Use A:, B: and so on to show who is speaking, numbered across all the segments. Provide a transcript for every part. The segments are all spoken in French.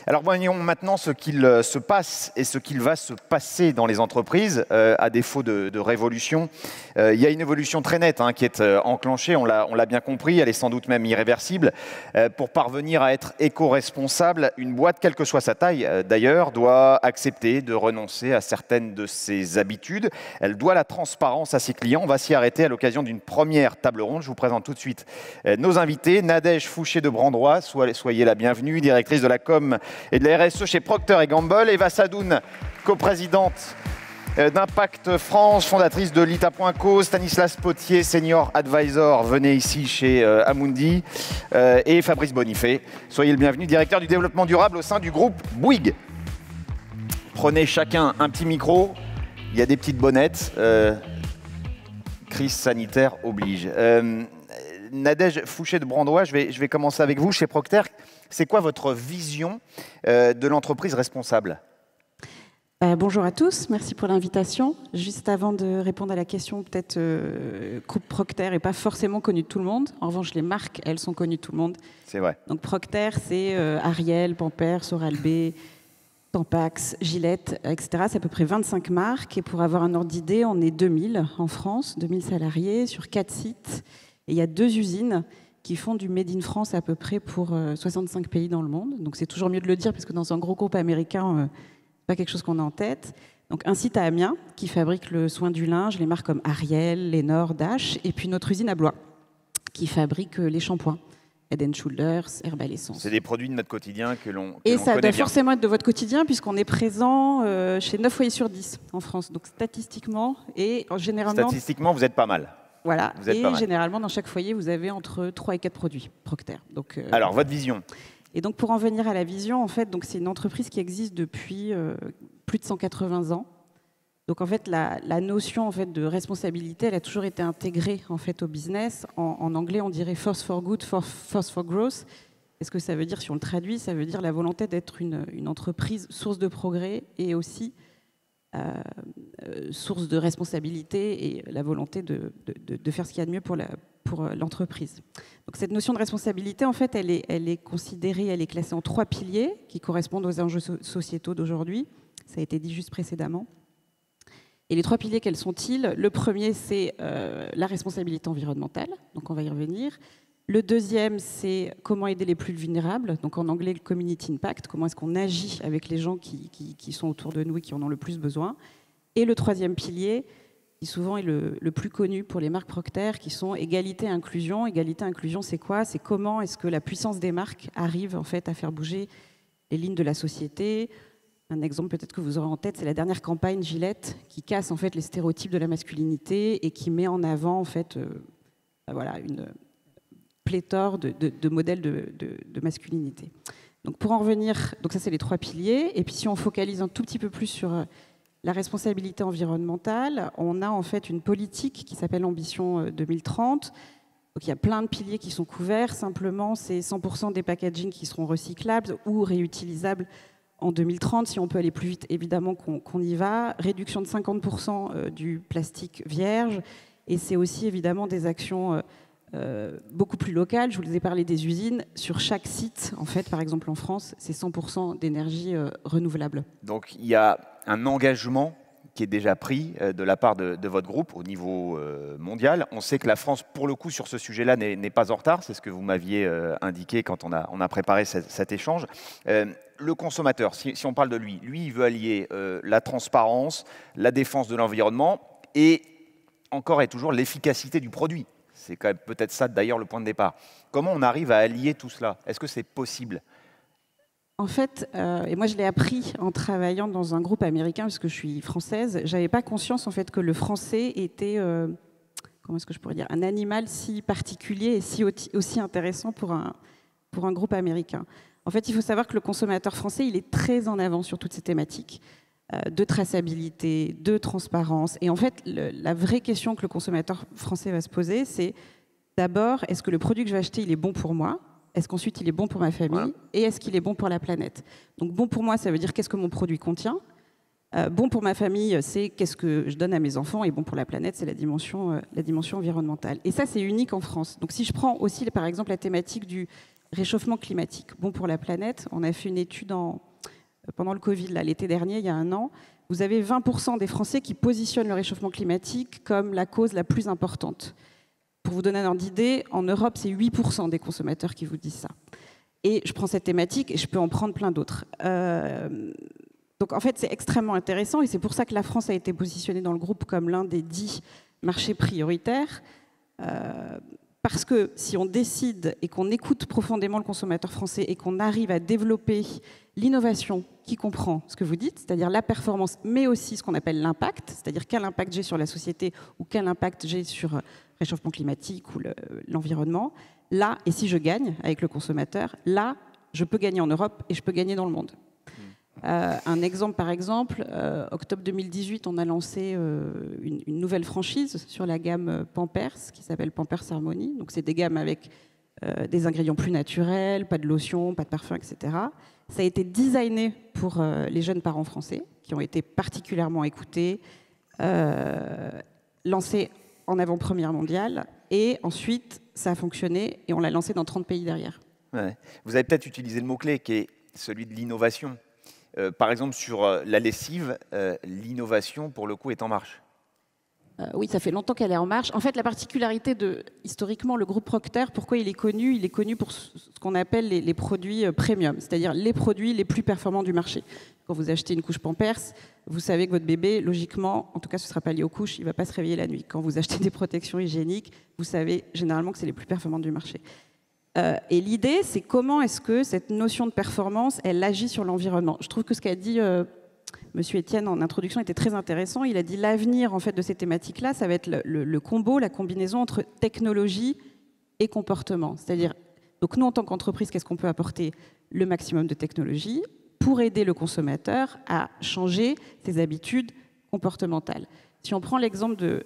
A: Alors voyons maintenant ce qu'il se passe et ce qu'il va se passer dans les entreprises, à défaut de révolution. Il y a une évolution très nette qui est enclenchée, on l'a bien compris, elle est sans doute même irréversible. Pour parvenir à être éco-responsable, une boîte, quelle que soit sa taille d'ailleurs, doit accepter de renoncer à certaines de ses habitudes. Elle doit la transparence à ses clients. On va s'y arrêter à l'occasion d'une première table ronde. Je vous présente tout de suite nos invités. Nadège Fouché de Brandois, soyez la bienvenue, directrice de la com et de la RSE chez Procter & Gamble. Eva Sadoun, coprésidente d'Impact France, fondatrice de Lita.co. Stanislas Potier, senior advisor, venez ici chez Amundi. Et Fabrice Bonifay, soyez le bienvenu, directeur du développement durable au sein du groupe Bouygues. Prenez chacun un petit micro, il y a des petites bonnettes. Crise sanitaire oblige. Nadège Fouché de Brandois, je vais commencer avec vous. Chez Procter, c'est quoi votre vision de l'entreprise responsable ?
B: Bonjour à tous, merci pour l'invitation. Juste avant de répondre à la question, peut-être groupe Procter n'est pas forcément connu de tout le monde. En revanche, les marques, elles sont connues de tout le monde.
A: C'est vrai.
B: Donc Procter, c'est Ariel, Pampers, Oral-B, Tampax, Gillette, etc. C'est à peu près 25 marques. Et pour avoir un ordre d'idée, on est 2000 en France, 2000 salariés sur 4 sites. Et il y a 2 usines qui font du Made in France à peu près pour 65 pays dans le monde. Donc c'est toujours mieux de le dire, parce que dans un gros groupe américain, c'est pas quelque chose qu'on a en tête. Donc un site à Amiens qui fabrique le soin du linge, les marques comme Ariel, Lénore, Dash. Et puis notre usine à Blois qui fabrique les shampoings. Head & Shoulders, Herbal Essence.
A: C'est des produits de notre quotidien que l'on connaît bien.
B: Et ça doit forcément être de votre quotidien, puisqu'on est présent chez 9 foyers sur 10 en France. Donc statistiquement et généralement...
A: Statistiquement, vous êtes pas mal.
B: Voilà, et généralement, dans chaque foyer, vous avez entre 3 et 4 produits Procter. Donc,
A: alors, votre vision?
B: Et donc, pour en venir à la vision, en fait, c'est une entreprise qui existe depuis plus de 180 ans. Donc, en fait, la notion en fait, de responsabilité, elle a toujours été intégrée en fait, au business. En anglais, on dirait « force for good, force for growth ». Et ce que ça veut dire, si on le traduit, ça veut dire la volonté d'être une entreprise source de progrès et aussi source de responsabilité et la volonté de faire ce qu'il y a de mieux pour l'entreprise. Donc cette notion de responsabilité, en fait, elle est considérée, elle est classée en 3 piliers qui correspondent aux enjeux sociétaux d'aujourd'hui. Ça a été dit juste précédemment. Et les 3 piliers, quels sont-ils? Le premier, c'est la responsabilité environnementale, donc on va y revenir. Le deuxième, c'est comment aider les plus vulnérables, donc en anglais, le community impact, comment est-ce qu'on agit avec les gens qui sont autour de nous et qui en ont le plus besoin. Et le troisième pilier, qui souvent est le plus connu pour les marques Procter, qui sont égalité et inclusion. Égalité et inclusion, c'est quoi? C'est comment est-ce que la puissance des marques arrive en fait à faire bouger les lignes de la société. Un exemple peut-être que vous aurez en tête, c'est la dernière campagne Gillette qui casse en fait les stéréotypes de la masculinité et qui met en avant en fait voilà, une pléthore de modèles de masculinité. Donc pour en revenir, donc ça c'est les 3 piliers. Et puis si on focalise un tout petit peu plus sur la responsabilité environnementale, on a en fait une politique qui s'appelle Ambition 2030. Donc il y a plein de piliers qui sont couverts. Simplement, c'est 100% des packaging qui seront recyclables ou réutilisables en 2030. Si on peut aller plus vite, évidemment qu'on y va. Réduction de 50% du plastique vierge. Et c'est aussi évidemment des actions beaucoup plus locales. Je vous ai parlé des usines. Sur chaque site, en fait, par exemple en France, c'est 100% d'énergie renouvelable.
A: Donc il y a un engagement qui est déjà pris de la part de votre groupe au niveau mondial. On sait que la France, pour le coup, sur ce sujet-là, n'est pas en retard. C'est ce que vous m'aviez indiqué quand on a préparé cet échange. Le consommateur, si on parle de lui, il veut allier la transparence, la défense de l'environnement et encore et toujours l'efficacité du produit. C'est quand même peut-être ça, d'ailleurs, le point de départ. Comment on arrive à allier tout cela? Est-ce que c'est possible?
B: En fait, et moi je l'ai appris en travaillant dans un groupe américain, parce que je suis française, j'avais pas conscience en fait que le français était, comment est-ce que je pourrais dire, un animal si particulier et si aussi intéressant pour un groupe américain. En fait, il faut savoir que le consommateur français, il est très en avant sur toutes ces thématiques de traçabilité, de transparence. Et en fait, la vraie question que le consommateur français va se poser, c'est d'abord, est-ce que le produit que je vais acheter, il est bon pour moi? Est-ce qu'ensuite il est bon pour ma famille? Voilà. Et est-ce qu'il est bon pour la planète? Donc bon pour moi, ça veut dire qu'est-ce que mon produit contient. Bon pour ma famille, c'est qu'est-ce que je donne à mes enfants. Et bon pour la planète, c'est la dimension environnementale. Et ça, c'est unique en France. Donc si je prends aussi, par exemple, la thématique du réchauffement climatique, bon pour la planète. On a fait une étude pendant le Covid, l'été dernier, il y a un an. Vous avez 20% des Français qui positionnent le réchauffement climatique comme la cause la plus importante. Pour vous donner un ordre d'idée, en Europe, c'est 8% des consommateurs qui vous disent ça. Et je prends cette thématique et je peux en prendre plein d'autres. Donc en fait, c'est extrêmement intéressant et c'est pour ça que la France a été positionnée dans le groupe comme l'un des 10 marchés prioritaires. Parce que si on décide et qu'on écoute profondément le consommateur français et qu'on arrive à développer l'innovation qui comprend ce que vous dites, c'est-à-dire la performance, mais aussi ce qu'on appelle l'impact, c'est-à-dire quel impact j'ai sur la société ou quel impact j'ai sur le réchauffement climatique ou l'environnement, là, et si je gagne avec le consommateur, là, je peux gagner en Europe et je peux gagner dans le monde. Un exemple, par exemple, octobre 2018, on a lancé une nouvelle franchise sur la gamme Pampers, qui s'appelle Pampers Harmony. Donc, c'est des gammes avec des ingrédients plus naturels, pas de lotion, pas de parfum, etc. Ça a été designé pour les jeunes parents français, qui ont été particulièrement écoutés, lancé en avant-première mondiale, et ensuite, ça a fonctionné, et on l'a lancé dans 30 pays derrière.
A: Ouais. Vous avez peut-être utilisé le mot-clé, qui est celui de l'innovation. Par exemple, sur la lessive, l'innovation, pour le coup, est en marche.
B: Oui, ça fait longtemps qu'elle est en marche. En fait, la particularité historiquement, le groupe Procter, pourquoi il est connu? Il est connu pour ce qu'on appelle les produits premium, c'est-à-dire les produits les plus performants du marché. Quand vous achetez une couche Pampers, vous savez que votre bébé, logiquement, en tout cas, ce ne sera pas lié aux couches, il ne va pas se réveiller la nuit. Quand vous achetez des protections hygiéniques, vous savez généralement que c'est les plus performants du marché. Et l'idée, c'est comment est-ce que cette notion de performance, elle agit sur l'environnement. Je trouve que ce qu'a dit Monsieur Etienne en introduction était très intéressant. Il a dit l'avenir en fait de ces thématiques-là, ça va être le combo, la combinaison entre technologie et comportement. C'est-à-dire, donc nous en tant qu'entreprise, qu'est-ce qu'on peut apporter? Le maximum de technologie pour aider le consommateur à changer ses habitudes comportementales. Si on prend l'exemple de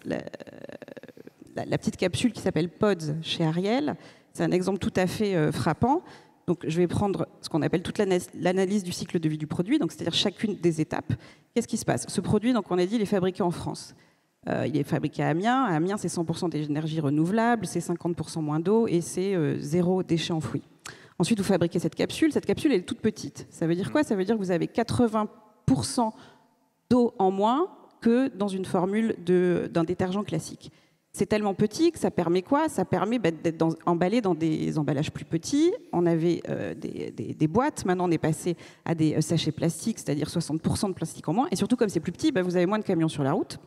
B: la petite capsule qui s'appelle Pods chez Ariel, c'est un exemple tout à fait frappant. Donc, je vais prendre ce qu'on appelle toute l'analyse du cycle de vie du produit, donc c'est-à-dire chacune des étapes. Qu'est-ce qui se passe? Ce produit, donc on a dit, il est fabriqué en France. Il est fabriqué à Amiens. À Amiens, c'est 100% d'énergie renouvelable, c'est 50% moins d'eau et c'est zéro déchet enfoui. Ensuite, vous fabriquez cette capsule. Cette capsule, elle est toute petite. Ça veut dire quoi? Ça veut dire que vous avez 80% d'eau en moins que dans une formule d'un détergent classique. C'est tellement petit que ça permet quoi? Ça permet d'être emballé dans des emballages plus petits. On avait des boîtes. Maintenant, on est passé à des sachets plastiques, c'est-à-dire 60% de plastique en moins. Et surtout, comme c'est plus petit, vous avez moins de camions sur la route.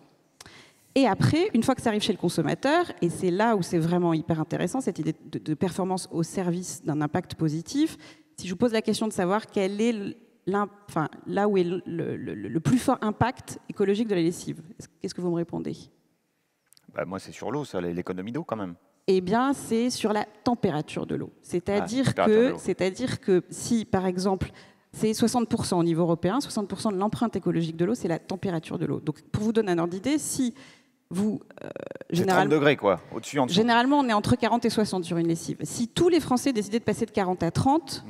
B: Et après, une fois que ça arrive chez le consommateur, et c'est là où c'est vraiment hyper intéressant, cette idée de performance au service d'un impact positif, si je vous pose la question de savoir quel est là où est le plus fort impact écologique de la lessive, qu'est-ce que vous me répondez?
A: Moi, c'est sur l'eau, ça, l'économie d'eau quand même.
B: Eh bien, c'est sur la température de l'eau. C'est-à-dire que si, par exemple, c'est 60% au niveau européen, 60% de l'empreinte écologique de l'eau, c'est la température de l'eau. Donc, pour vous donner un ordre d'idée, si vous...
A: c'est 30 degrés, quoi, au-dessus, en dessous.
B: Généralement, on est entre 40 et 60 sur une lessive. Si tous les Français décidaient de passer de 40 à 30,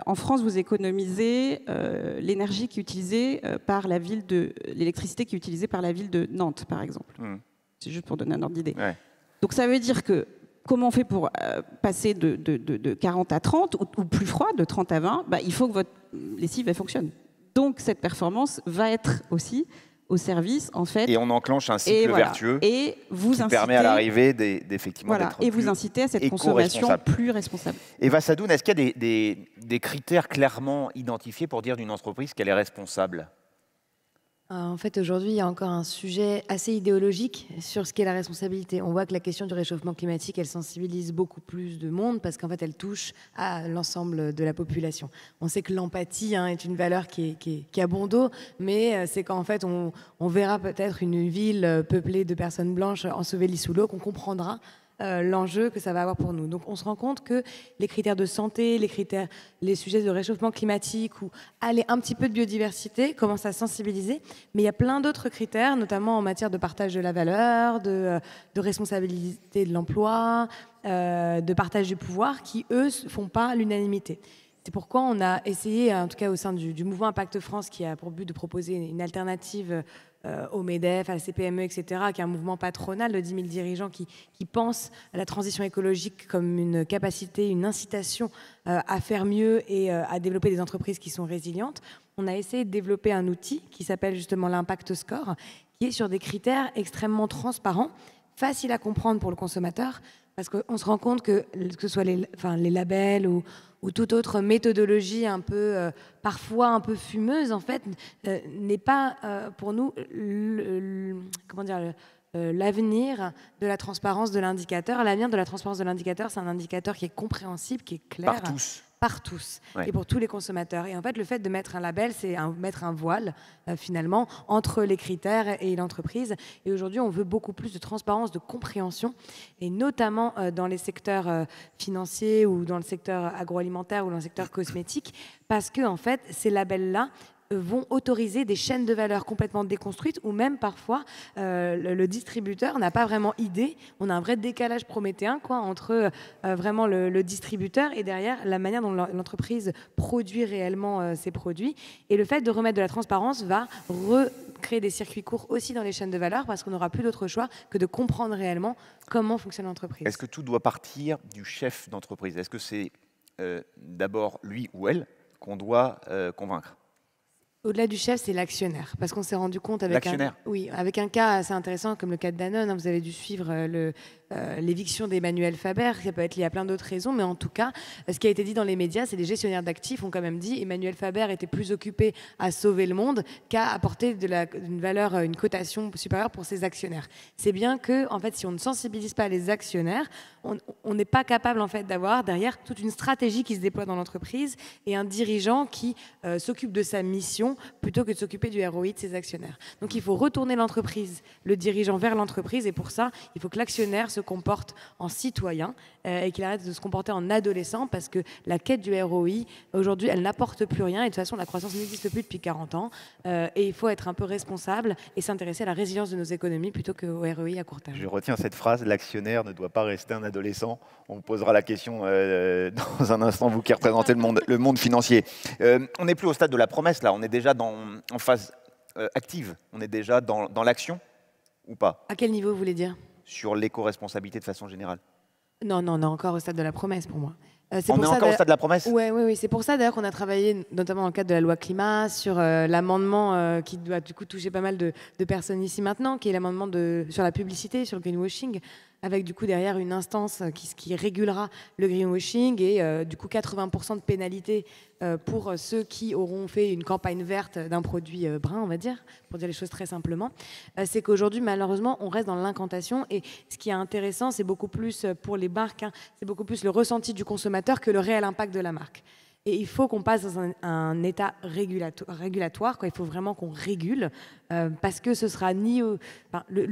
B: en France, vous économisez l'énergie qui est utilisée par la ville l'électricité qui est utilisée par la ville de Nantes, par exemple. C'est juste pour donner un ordre d'idée. Ouais. Donc ça veut dire que, comment on fait pour passer de 40 à 30, ou plus froid, de 30 à 20, il faut que votre lessive elle fonctionne. Donc cette performance va être aussi au service, en fait...
A: Et on enclenche un cycle vertueux
B: et vous
A: qui permet à l'arrivée d'effectivement d'être
B: et vous incitez à cette consommation plus responsable.
A: Eva Sadoun, est-ce qu'il y a des critères clairement identifiés pour dire d'une entreprise qu'elle est responsable?
C: En fait, aujourd'hui, il y a encore un sujet assez idéologique sur ce qu'est la responsabilité. On voit que la question du réchauffement climatique, elle sensibilise beaucoup plus de monde parce qu'en fait, elle touche à l'ensemble de la population. On sait que l'empathie est une valeur qui a bon dos, mais c'est qu'en fait, on verra peut-être une ville peuplée de personnes blanches ensevelies sous l'eau qu'on comprendra l'enjeu que ça va avoir pour nous. Donc on se rend compte que les critères de santé, les sujets de réchauffement climatique ou aller un petit peu de biodiversité commencent à sensibiliser, mais il y a plein d'autres critères, notamment en matière de partage de la valeur, de responsabilité de l'emploi, de partage du pouvoir, qui eux ne font pas l'unanimité. C'est pourquoi on a essayé, en tout cas au sein du mouvement Impact France, qui a pour but de proposer une alternative au MEDEF, à la CPME, etc., qui est un mouvement patronal de 10 000 dirigeants qui pensent à la transition écologique comme une capacité, une incitation à faire mieux et à développer des entreprises qui sont résilientes. On a essayé de développer un outil qui s'appelle justement l'Impact Score, qui est sur des critères extrêmement transparents, faciles à comprendre pour le consommateur, parce qu'on se rend compte que ce soit les labels ou toute autre méthodologie un peu, parfois un peu fumeuse, en fait, n'est pas pour nous l'avenir de la transparence de l'indicateur. L'avenir de la transparence de l'indicateur, c'est un indicateur qui est compréhensible, qui est clair.
A: Par tous.
C: Par tous,
A: Ouais.
C: et pour tous les consommateurs. Et en fait, le fait de mettre un label, c'est mettre un voile, finalement, entre les critères et l'entreprise. Et aujourd'hui, on veut beaucoup plus de transparence, de compréhension, et notamment dans les secteurs financiers ou dans le secteur agroalimentaire ou dans le secteur cosmétique, parce que, en fait, ces labels-là vont autoriser des chaînes de valeur complètement déconstruites, ou même parfois le distributeur n'a pas vraiment idée. On a un vrai décalage prométhéen entre vraiment le distributeur et derrière la manière dont l'entreprise produit réellement ses produits. Et le fait de remettre de la transparence va recréer des circuits courts aussi dans les chaînes de valeur, parce qu'on n'aura plus d'autre choix que de comprendre réellement comment fonctionne l'entreprise.
A: Est-ce que tout doit partir du chef d'entreprise? Est-ce que c'est d'abord lui ou elle qu'on doit convaincre?
C: Au-delà du chef, c'est l'actionnaire. Parce qu'on s'est rendu compte avec avec un cas assez intéressant comme le cas de Danone. Vous avez dû suivre l'éviction d'Emmanuel Faber. Ça peut être lié à plein d'autres raisons. Mais en tout cas, ce qui a été dit dans les médias, c'est que les gestionnaires d'actifs ont quand même dit Emmanuel Faber était plus occupé à sauver le monde qu'à apporter une valeur, une cotation supérieure pour ses actionnaires. C'est bien que, en fait, si on ne sensibilise pas les actionnaires, on n'est pas capable en fait d'avoir derrière toute une stratégie qui se déploie dans l'entreprise et un dirigeant qui s'occupe de sa mission plutôt que de s'occuper du ROI de ses actionnaires. Donc il faut retourner l'entreprise, le dirigeant vers l'entreprise, et pour ça, il faut que l'actionnaire se comporte en citoyen et qu'il arrête de se comporter en adolescent, parce que la quête du ROI, aujourd'hui, elle n'apporte plus rien, et de toute façon, la croissance n'existe plus depuis 40 ans, et il faut être un peu responsable et s'intéresser à la résilience de nos économies plutôt qu'au ROI à court terme.
A: Je retiens cette phrase, l'actionnaire ne doit pas rester un adolescent. On vous posera la question dans un instant, vous qui représentez le monde financier. On n'est plus au stade de la promesse, là, on est déjà en phase active, on est déjà dans l'action ou pas?
C: À quel niveau vous voulez dire?
A: Sur l'éco-responsabilité de façon générale.
C: Non, on est encore au stade de la promesse pour moi.
A: On est encore au stade de la promesse?
C: Oui. C'est pour ça d'ailleurs qu'on a travaillé, notamment dans le cadre de la loi climat, sur l'amendement qui doit du coup toucher pas mal de personnes ici maintenant, qui est l'amendement sur la publicité, sur le greenwashing, avec du coup derrière une instance qui régulera le greenwashing et du coup 80% de pénalité pour ceux qui auront fait une campagne verte d'un produit brun, on va dire, pour dire les choses très simplement. C'est qu'aujourd'hui, malheureusement, on reste dans l'incantation, et ce qui est intéressant, c'est beaucoup plus pour les marques, c'est beaucoup plus le ressenti du consommateur que le réel impact de la marque. Et il faut qu'on passe dans un état régulatoire, quoi. Il faut vraiment qu'on régule, parce que ce sera le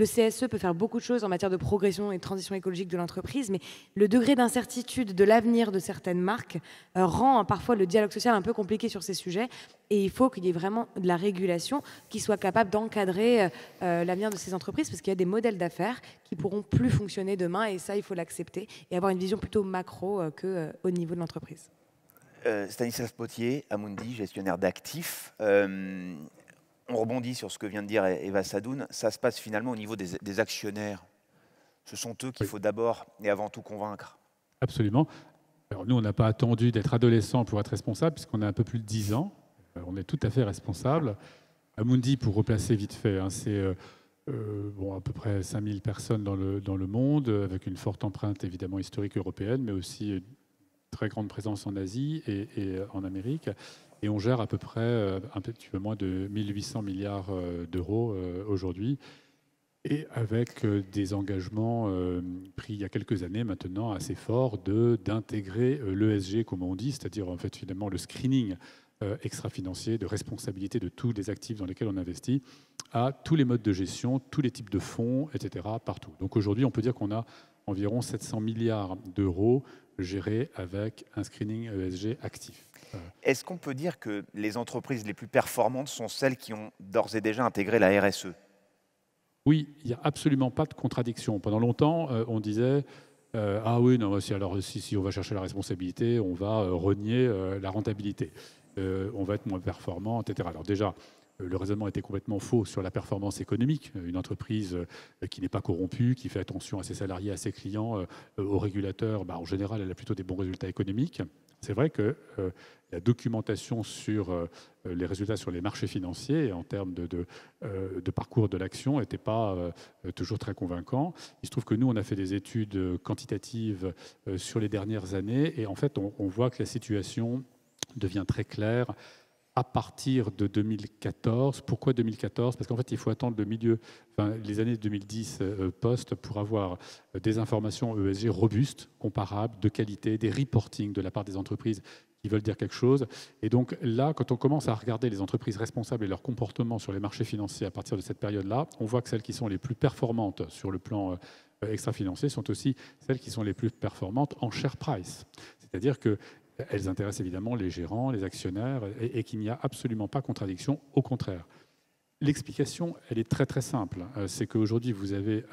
C: CSE peut faire beaucoup de choses en matière de progression et de transition écologique de l'entreprise, mais le degré d'incertitude de l'avenir de certaines marques rend parfois le dialogue social un peu compliqué sur ces sujets. Et il faut qu'il y ait vraiment de la régulation qui soit capable d'encadrer l'avenir de ces entreprises, parce qu'il y a des modèles d'affaires qui pourront plus fonctionner demain, et ça, il faut l'accepter et avoir une vision plutôt macro qu'au niveau de l'entreprise.
A: Stanislas Potier, Amundi, gestionnaire d'actifs. On rebondit sur ce que vient de dire Eva Sadoun. Ça se passe finalement au niveau des actionnaires. Ce sont eux qu'il faut d'abord et avant tout convaincre.
D: Absolument. Alors nous, on n'a pas attendu d'être adolescent pour être responsable, puisqu'on a un peu plus de 10 ans. On est tout à fait responsable. Amundi, pour replacer vite fait, c'est à peu près 5000 personnes dans le monde, avec une forte empreinte évidemment historique européenne, mais aussi très grande présence en Asie et en Amérique. Et on gère à peu près un petit peu moins de 1800 milliards d'euros aujourd'hui, et avec des engagements pris il y a quelques années maintenant assez forts d'intégrer l'ESG, comme on dit, c'est-à-dire en fait finalement le screening extra-financier de responsabilité de tous les actifs dans lesquels on investit, à tous les modes de gestion, tous les types de fonds, etc., partout. Donc aujourd'hui, on peut dire qu'on a environ 700 milliards d'euros gérés avec un screening ESG actif.
A: Est-ce qu'on peut dire que les entreprises les plus performantes sont celles qui ont d'ores et déjà intégré la RSE?
D: Oui, il n'y a absolument pas de contradiction. Pendant longtemps, on disait ah oui, non, si on va chercher la responsabilité, on va renier la rentabilité. On va être moins performant, etc. Alors déjà, le raisonnement était complètement faux sur la performance économique. Une entreprise qui n'est pas corrompue, qui fait attention à ses salariés, à ses clients, aux régulateurs, en général, elle a plutôt des bons résultats économiques. C'est vrai que la documentation sur les résultats sur les marchés financiers en termes de parcours de l'action n'était pas toujours très convaincant. Il se trouve que nous, on a fait des études quantitatives sur les dernières années et en fait, on voit que la situation devient très claire à partir de 2014. Pourquoi 2014? Parce qu'en fait, il faut attendre les années 2010 post pour avoir des informations ESG robustes, comparables, de qualité, des reporting de la part des entreprises qui veulent dire quelque chose. Et donc là, quand on commence à regarder les entreprises responsables et leur comportement sur les marchés financiers à partir de cette période-là, on voit que celles qui sont les plus performantes sur le plan extra-financier sont aussi celles qui sont les plus performantes en share price. C'est-à-dire que elles intéressent évidemment les gérants, les actionnaires, et qu'il n'y a absolument pas contradiction, au contraire. L'explication, elle est très très simple. C'est qu'aujourd'hui, vous avez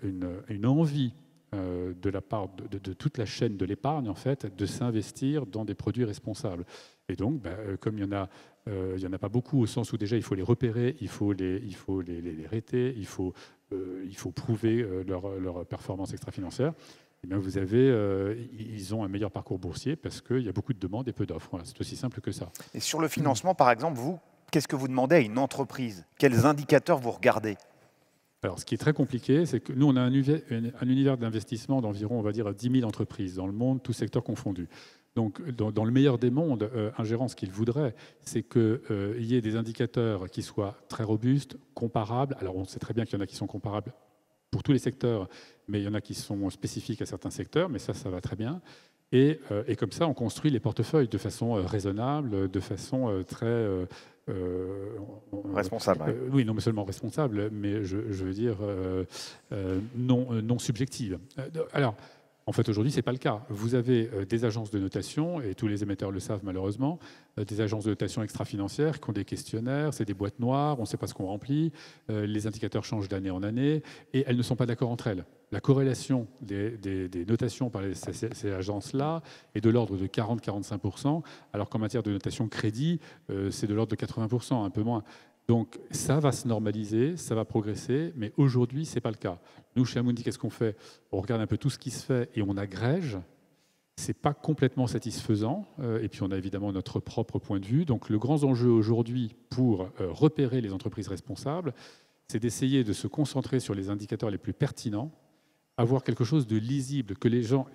D: une envie de la part de toute la chaîne de l'épargne, en fait, de s'investir dans des produits responsables. Et donc, comme il y en a pas beaucoup, au sens où déjà il faut les repérer, il faut les rater, il faut prouver leur performance extra-financière. Eh bien, ils ont un meilleur parcours boursier parce qu'il y a beaucoup de demandes et peu d'offres. Voilà, c'est aussi simple que ça.
A: Et sur le financement, par exemple, qu'est-ce que vous demandez à une entreprise? Quels indicateurs vous regardez?
D: Alors, ce qui est très compliqué, c'est que nous, on a un univers d'investissement d'environ, on va dire, 10 000 entreprises dans le monde, tous secteurs confondus. Donc, dans le meilleur des mondes, un gérant, ce qu'il voudrait, c'est qu'il y ait des indicateurs qui soient très robustes, comparables. Alors, on sait très bien qu'il y en a qui sont comparables pour tous les secteurs, mais il y en a qui sont spécifiques à certains secteurs, mais ça va très bien. Et comme ça, on construit les portefeuilles de façon raisonnable, de façon très...
A: responsable.
D: Oui, non mais seulement responsable, mais je veux dire non subjective. Alors, en fait, aujourd'hui, ce n'est pas le cas. Vous avez des agences de notation, et tous les émetteurs le savent malheureusement, des agences de notation extra-financières qui ont des questionnaires, c'est des boîtes noires, on ne sait pas ce qu'on remplit, les indicateurs changent d'année en année, et elles ne sont pas d'accord entre elles. La corrélation des notations par ces agences-là est de l'ordre de 40-45%, alors qu'en matière de notation crédit, c'est de l'ordre de 80%, un peu moins. Donc ça va se normaliser, ça va progresser, mais aujourd'hui, ce n'est pas le cas. Nous, chez Amundi, qu'est-ce qu'on fait? On regarde un peu tout ce qui se fait et on agrège. Ce n'est pas complètement satisfaisant. Et puis, on a évidemment notre propre point de vue. Donc, le grand enjeu aujourd'hui pour repérer les entreprises responsables, c'est d'essayer de se concentrer sur les indicateurs les plus pertinents, avoir quelque chose de lisible, que les gens,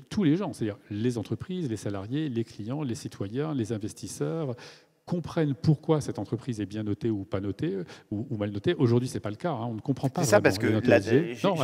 D: tous les gens, c'est-à-dire les entreprises, les salariés, les clients, les citoyens, les investisseurs, comprennent pourquoi cette entreprise est bien notée ou pas notée ou mal notée. Aujourd'hui, ce n'est pas le cas. On ne comprend pas.
A: C'est ça, parce que
D: non,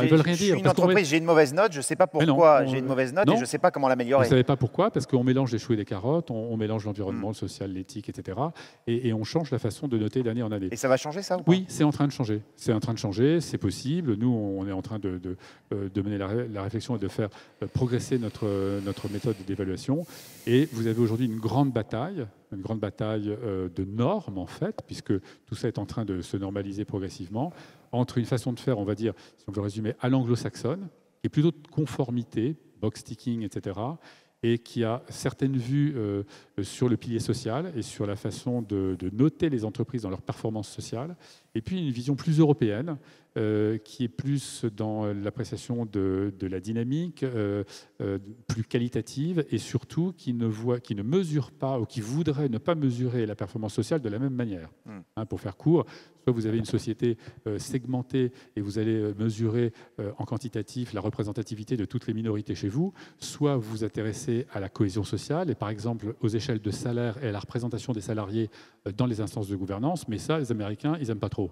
D: elles veulent rien dire.
A: Je suis une entreprise, j'ai une mauvaise note, je ne sais pas pourquoi j'ai une mauvaise note et je ne sais pas comment l'améliorer.
D: Vous ne savez pas pourquoi, parce qu'on mélange les choux et les carottes, on mélange l'environnement, le social, l'éthique, etc. Et on change la façon de noter d'année en année.
A: Et ça va changer, ça ou pas?
D: Oui, c'est en train de changer. C'est en train de changer, c'est possible. Nous, on est en train de mener la réflexion et de faire progresser notre méthode d'évaluation. Et vous avez aujourd'hui une grande bataille de normes, en fait, puisque tout ça est en train de se normaliser progressivement, entre une façon de faire, on va dire, si on veut résumer, à l'anglo-saxonne, qui est plutôt de conformité, box-ticking, etc., et qui a certaines vues sur le pilier social et sur la façon de noter les entreprises dans leur performance sociale, et puis une vision plus européenne, qui est plus dans l'appréciation de la dynamique, plus qualitative, et surtout qui ne mesure pas, ou qui voudrait ne pas mesurer la performance sociale de la même manière. Pour faire court, soit vous avez une société segmentée et vous allez mesurer en quantitatif la représentativité de toutes les minorités chez vous, soit vous vous intéressez à la cohésion sociale et par exemple aux échelles de salaire et à la représentation des salariés dans les instances de gouvernance, mais ça, les Américains, ils n'aiment pas trop.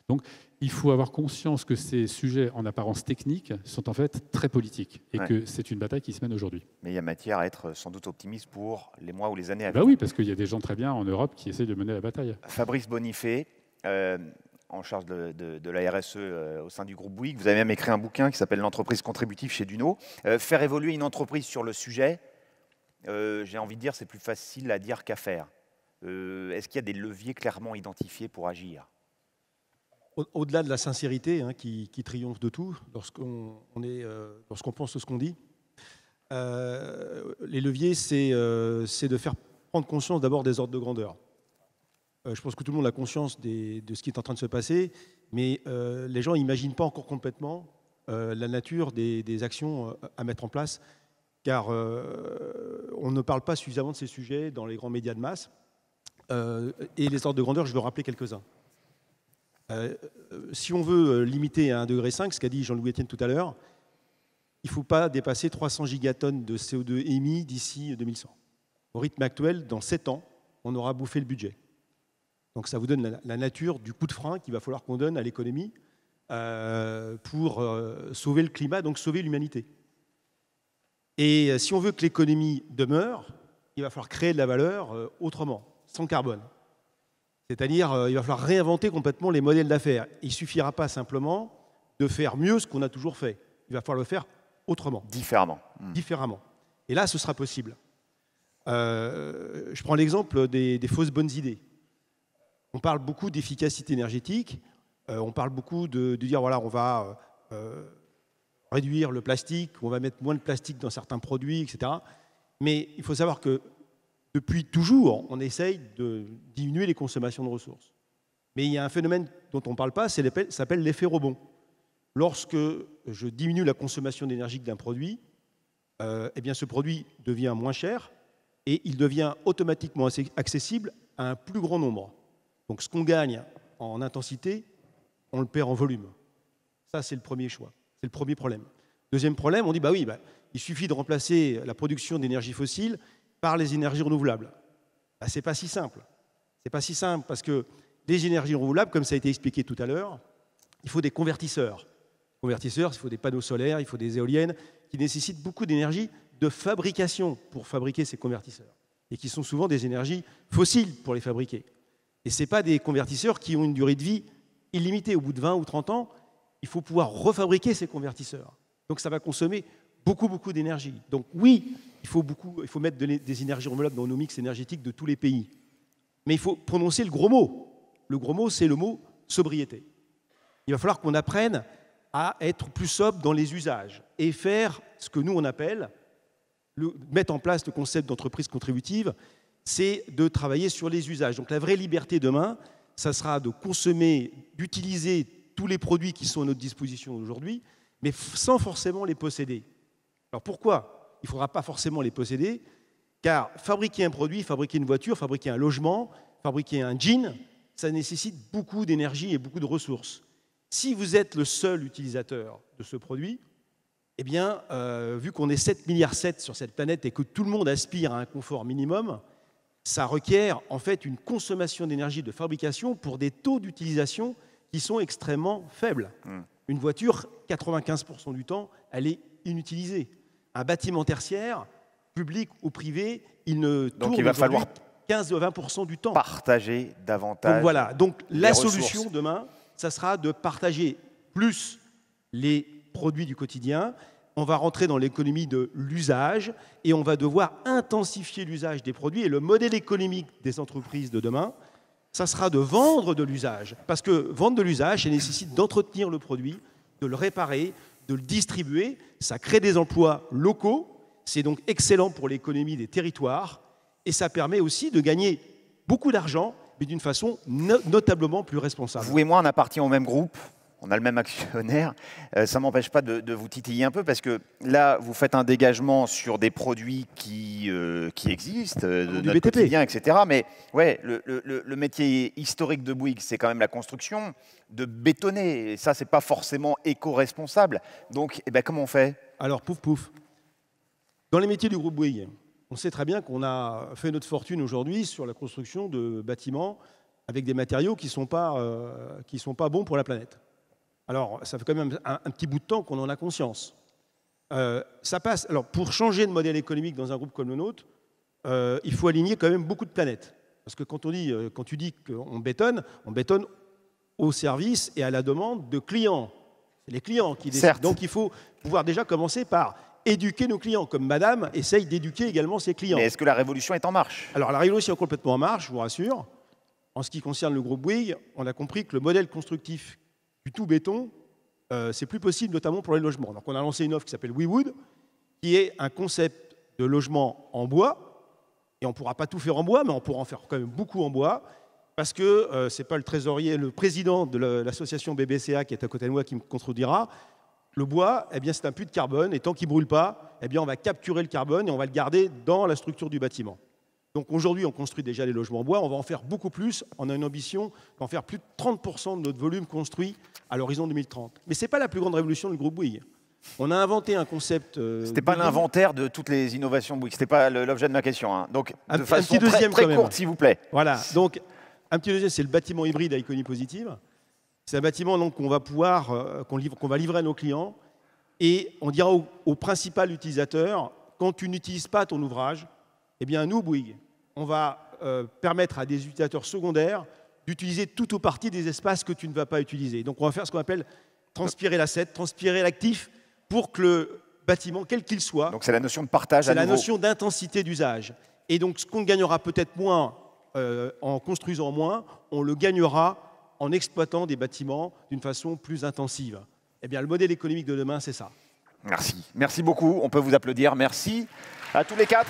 D: Donc, il faut avoir conscience que ces sujets en apparence techniques sont en fait très politiques et que c'est une bataille qui se mène aujourd'hui.
A: Mais il y a matière à être sans doute optimiste pour les mois ou les années à venir.
D: Oui, parce qu'il y a des gens très bien en Europe qui essayent de mener la bataille.
A: Fabrice Bonifay, en charge de la RSE au sein du groupe Bouygues, vous avez même écrit un bouquin qui s'appelle « L'entreprise contributive chez Duno ». Faire évoluer une entreprise sur le sujet, j'ai envie de dire, c'est plus facile à dire qu'à faire. Est-ce qu'il y a des leviers clairement identifiés pour agir ?
E: au-delà de la sincérité qui triomphe de tout, lorsqu'on pense ce qu'on dit, les leviers, c'est de faire prendre conscience d'abord des ordres de grandeur. Je pense que tout le monde a conscience de ce qui est en train de se passer, mais les gens n'imaginent pas encore complètement la nature des actions à mettre en place, car on ne parle pas suffisamment de ces sujets dans les grands médias de masse. Et les ordres de grandeur, je vais rappeler quelques-uns. Si on veut limiter à 1,5 degré, ce qu'a dit Jean-Louis Etienne tout à l'heure, il ne faut pas dépasser 300 gigatonnes de CO2 émis d'ici 2100. Au rythme actuel, dans 7 ans, on aura bouffé le budget. Donc ça vous donne la nature du coup de frein qu'il va falloir qu'on donne à l'économie pour sauver le climat, donc sauver l'humanité. Et si on veut que l'économie demeure, il va falloir créer de la valeur autrement, sans carbone. C'est-à-dire, il va falloir réinventer complètement les modèles d'affaires. Il ne suffira pas simplement de faire mieux ce qu'on a toujours fait. Il va falloir le faire autrement.
A: Différemment.
E: Différemment. Et là, ce sera possible. Je prends l'exemple des fausses bonnes idées. On parle beaucoup d'efficacité énergétique. On parle beaucoup de dire, voilà, on va réduire le plastique, on va mettre moins de plastique dans certains produits, etc. Mais il faut savoir que depuis toujours, on essaye de diminuer les consommations de ressources. Mais il y a un phénomène dont on ne parle pas, ça s'appelle l'effet rebond. Lorsque je diminue la consommation d'énergie d'un produit, eh bien ce produit devient moins cher et il devient automatiquement accessible à un plus grand nombre. Donc ce qu'on gagne en intensité, on le perd en volume. Ça, c'est le premier choix. C'est le premier problème. Deuxième problème, on dit, il suffit de remplacer la production d'énergie fossile par les énergies renouvelables. Ce n'est pas si simple. C'est pas si simple parce que les énergies renouvelables, comme ça a été expliqué tout à l'heure, il faut des convertisseurs. Convertisseurs, il faut des panneaux solaires, il faut des éoliennes qui nécessitent beaucoup d'énergie de fabrication pour fabriquer ces convertisseurs et qui sont souvent des énergies fossiles pour les fabriquer. Et ce n'est pas des convertisseurs qui ont une durée de vie illimitée. Au bout de 20 ou 30 ans, il faut pouvoir refabriquer ces convertisseurs. Donc ça va consommer beaucoup d'énergie. Donc oui, il faut mettre des énergies renouvelables dans nos mix énergétiques de tous les pays. Mais il faut prononcer le gros mot. Le gros mot, c'est le mot sobriété. Il va falloir qu'on apprenne à être plus sobre dans les usages et faire ce que nous, on appelle, mettre en place le concept d'entreprise contributive, c'est de travailler sur les usages. Donc la vraie liberté demain, ça sera de consommer, d'utiliser tous les produits qui sont à notre disposition aujourd'hui, mais sans forcément les posséder. Alors pourquoi il ne faudra pas forcément les posséder? Car fabriquer un produit, fabriquer une voiture, fabriquer un logement, fabriquer un jean, ça nécessite beaucoup d'énergie et beaucoup de ressources. Si vous êtes le seul utilisateur de ce produit, eh bien, vu qu'on est 7,7 milliards sur cette planète et que tout le monde aspire à un confort minimum, ça requiert en fait une consommation d'énergie de fabrication pour des taux d'utilisation qui sont extrêmement faibles. Une voiture, 95% du temps, elle est inutilisée. Un bâtiment tertiaire, public ou privé, il ne tourne
A: donc il va falloir
E: 15 à 20% du temps.
A: Partager davantage.
E: Donc voilà, donc la solution
A: ressources.
E: demain, ça sera de partager plus les produits du quotidien. On va rentrer dans l'économie de l'usage et on va devoir intensifier l'usage des produits. Et le modèle économique des entreprises de demain, ça sera de vendre de l'usage. Parce que vendre de l'usage, ça nécessite d'entretenir le produit, de le réparer, de le distribuer. Ça crée des emplois locaux. C'est donc excellent pour l'économie des territoires. Et ça permet aussi de gagner beaucoup d'argent, mais d'une façon notablement plus responsable.
A: Vous et moi, on appartient au même groupe. On a le même actionnaire. Ça ne m'empêche pas de vous titiller un peu parce que là, vous faites un dégagement sur des produits qui existent, de notre
E: BTP.
A: quotidien, etc. Mais ouais, le métier historique de Bouygues, c'est quand même la construction, de bétonner. Et ça, ce n'est pas forcément éco-responsable. Donc, comment on fait?
E: Alors, pouf. Dans les métiers du groupe Bouygues, on sait très bien qu'on a fait notre fortune aujourd'hui sur la construction de bâtiments avec des matériaux qui ne sont pas bons pour la planète. Alors, ça fait quand même un petit bout de temps qu'on en a conscience. Ça passe. Alors, pour changer de modèle économique dans un groupe comme le nôtre, il faut aligner quand même beaucoup de planètes. Parce que quand tu dis qu'on bétonne au service et à la demande de clients. C'est les clients qui décident.
A: Certes.
E: Donc, il faut pouvoir déjà commencer par éduquer nos clients, comme Madame essaye d'éduquer également ses clients.
A: Mais est-ce que la révolution est en marche?
E: Alors, la révolution est complètement en marche, je vous rassure. En ce qui concerne le groupe Bouygues, on a compris que le modèle constructif du tout béton, c'est plus possible, notamment pour les logements. Donc on a lancé une offre qui s'appelle WeWood, qui est un concept de logement en bois. Et on ne pourra pas tout faire en bois, mais on pourra en faire quand même beaucoup en bois, parce que ce n'est pas le trésorier, le président de l'association BBCA qui est à côté de moi qui me contredira. Le bois, eh bien, c'est un puits de carbone, et tant qu'il ne brûle pas, eh bien, on va capturer le carbone et on va le garder dans la structure du bâtiment. Donc aujourd'hui, on construit déjà les logements en bois, on va en faire beaucoup plus. On a une ambition d'en faire plus de 30% de notre volume construit à l'horizon 2030. Mais ce n'est pas la plus grande révolution du groupe Bouygues. On a inventé un concept...
A: C'était pas l'inventaire de toutes les innovations Bouygues, c'était pas l'objet de ma question. Hein. Donc, de façon très courte, s'il vous plaît.
E: Voilà, donc un petit deuxième, c'est le bâtiment hybride à économie positive. C'est un bâtiment donc, qu'on va pouvoir, qu'on va livrer à nos clients, et on dira au principal utilisateur, quand tu n'utilises pas ton ouvrage, eh bien nous, Bouygues, on va permettre à des utilisateurs secondaires d'utiliser tout ou partie des espaces que tu ne vas pas utiliser. Donc on va faire ce qu'on appelle transpirer l'asset, transpirer l'actif, pour que le bâtiment, quel qu'il soit...
A: Donc c'est la notion de partage à nouveau.
E: C'est la notion d'intensité d'usage. Et donc ce qu'on gagnera peut-être moins en construisant moins, on le gagnera en exploitant des bâtiments d'une façon plus intensive. Eh bien, le modèle économique de demain, c'est ça.
A: Merci. Merci beaucoup. On peut vous applaudir. Merci à tous les quatre.